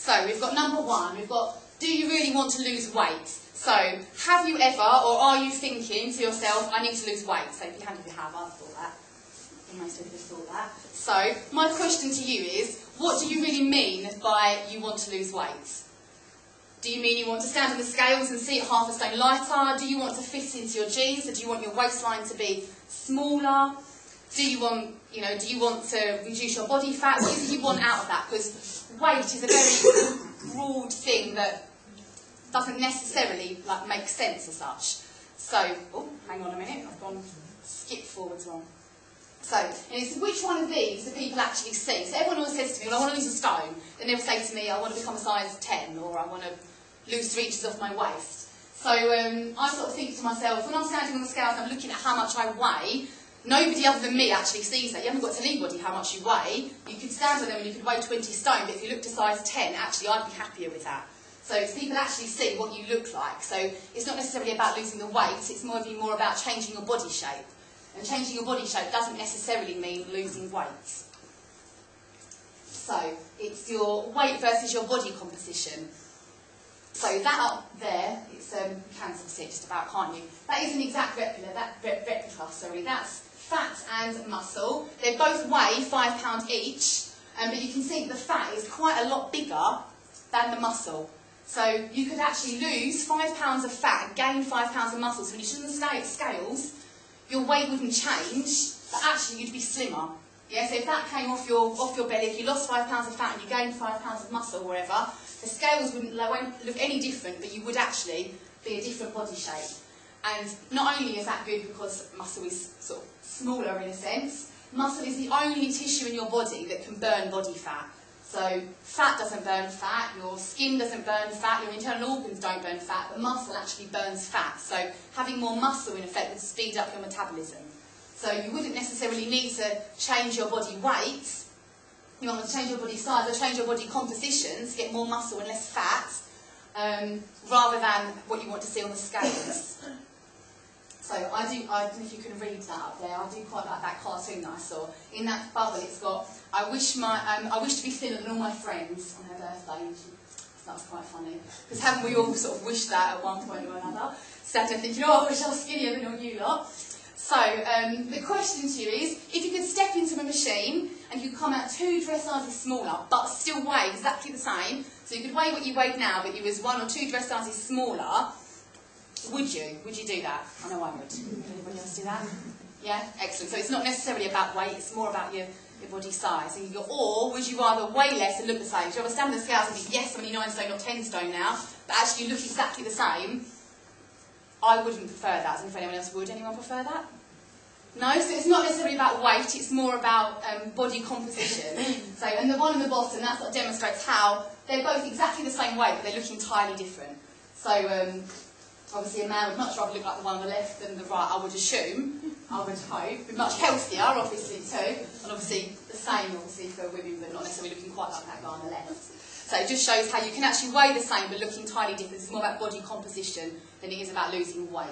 So we've got number one, we've got, do you really want to lose weight? So, have you ever, or are you thinking to yourself, I need to lose weight? So if you hand if you have, I've thought that. Most people have thought that. So, my question to you is, what do you really mean by you want to lose weight? Do you mean you want to stand on the scales and see it half a stone lighter? Do you want to fit into your jeans? So do you want your waistline to be smaller? Do you want, do you want to reduce your body fat? What do you want out of that? Because weight is a very broad thing that doesn't necessarily make sense as such. So, oh, hang on a minute, I've gone skip forwards wrong. So, it's which one of these do people actually see? So everyone always says to me, well, I want to lose a stone. They never say to me, I want to become a size 10, or I want to lose 3 inches off my waist. So I sort of think to myself, when I'm standing on the scales and I'm looking at how much I weigh, nobody other than me actually sees that. You haven't got to tell anybody how much you weigh. You could stand on them and you could weigh 20 stone, but if you looked a size 10, actually I'd be happier with that. So people actually see what you look like. So it's not necessarily about losing the weight, it's more about changing your body shape. And changing your body shape doesn't necessarily mean losing weight. So it's your weight versus your body composition. So that up there, it's you can see it just about, can't you? That is an exact replica, that's fat and muscle. They both weigh £5 each, but you can see the fat is quite a lot bigger than the muscle. So you could actually lose £5 of fat and gain £5 of muscle. So when you stood on the scales, your weight wouldn't change, but actually you'd be slimmer. Yeah, so if that came off your belly, if you lost £5 of fat and you gained £5 of muscle or whatever, the scales won't look any different, but you would actually be a different body shape. And not only is that good because muscle is sort of smaller in a sense, muscle is the only tissue in your body that can burn body fat. So fat doesn't burn fat, your skin doesn't burn fat, your internal organs don't burn fat, but muscle actually burns fat. So having more muscle in effect would speed up your metabolism. So you wouldn't necessarily need to change your body weight. You want to change your body size or change your body composition to get more muscle and less fat, rather than what you want to see on the scales. So I don't know if you can read that up there. I do quite like that cartoon that I saw. In that bubble, it's got, I wish to be thinner than all my friends on her birthday. That was quite funny. Because haven't we all sort of wished that at one point or another? Sat there thinking, oh, I wish I was skinnier than all you lot. So the question to you is, if you could step into a machine and you come out 2 dress sizes smaller, but still weigh exactly the same, so you could weigh what you weigh now, but you was 1 or 2 dress sizes smaller, would you? Would you do that? I know I would. Anybody else do that? Yeah? Excellent. So it's not necessarily about weight, it's more about your body size. And you go, or would you rather weigh less and look the same? Would you rather stand on the scales and think, yes, I'm only 9 stone or 10 stone now, but actually you look exactly the same? I wouldn't prefer that. I don't know if anyone else would. Anyone prefer that? No? So it's not necessarily about weight, it's more about body composition. So, and the one on the bottom, that sort of demonstrates how they're both exactly the same weight, but they look entirely different. So, obviously a man would much rather look like the one on the left than the right, I would assume, I would hope. Be much healthier, obviously, too. And obviously the same, obviously, for women, but not necessarily looking quite like that guy on the left. So it just shows how you can actually weigh the same, but look entirely different. It's more about body composition than it is about losing weight.